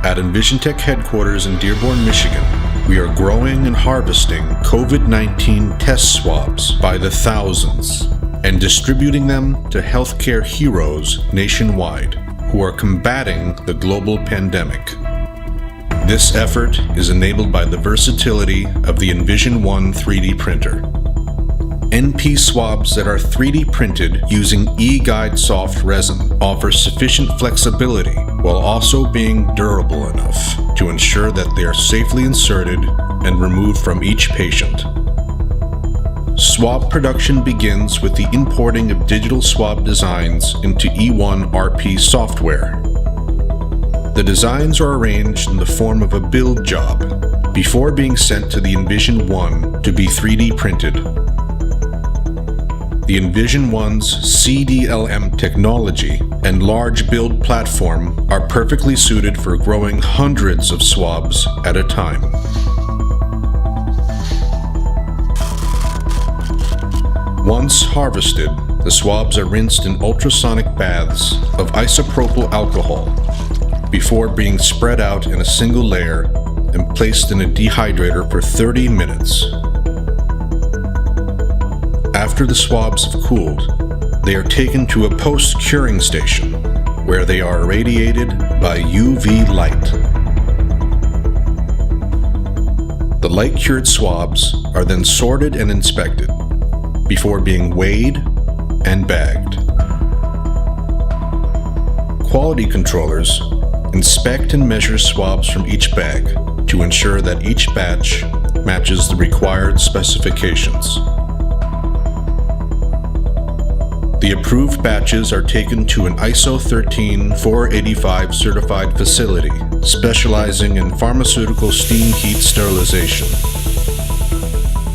At EnvisionTEC headquarters in Dearborn, Michigan, we are growing and harvesting COVID-19 test swabs by the thousands and distributing them to healthcare heroes nationwide who are combating the global pandemic. This effort is enabled by the versatility of the EnvisionOne 3D printer. NP swabs that are 3D printed using eGuide soft resin offer sufficient flexibility while also being durable enough to ensure that they are safely inserted and removed from each patient. Swab production begins with the importing of digital swab designs into E1 RP software. The designs are arranged in the form of a build job before being sent to the EnvisionOne to be 3D printed. The EnvisionOne's CDLM technology and large build platform are perfectly suited for growing hundreds of swabs at a time. Once harvested, the swabs are rinsed in ultrasonic baths of isopropyl alcohol before being spread out in a single layer and placed in a dehydrator for 30 minutes. After the swabs have cooled, they are taken to a post-curing station where they are irradiated by UV light. The light-cured swabs are then sorted and inspected before being weighed and bagged. Quality controllers inspect and measure swabs from each bag to ensure that each batch matches the required specifications. The approved batches are taken to an ISO 13485 certified facility specializing in pharmaceutical steam heat sterilization.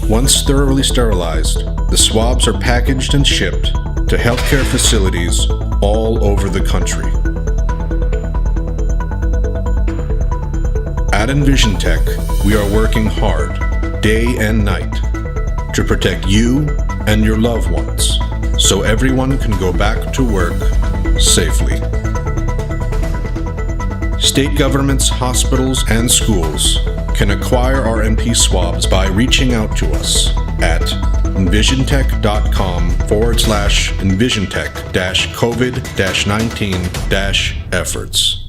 Once thoroughly sterilized, the swabs are packaged and shipped to healthcare facilities all over the country. At EnvisionTEC, we are working hard, day and night, to protect you and your loved ones, so everyone can go back to work safely. State governments, hospitals, and schools can acquire our NP swabs by reaching out to us at EnvisionTEC.com/EnvisionTEC-COVID-19-efforts.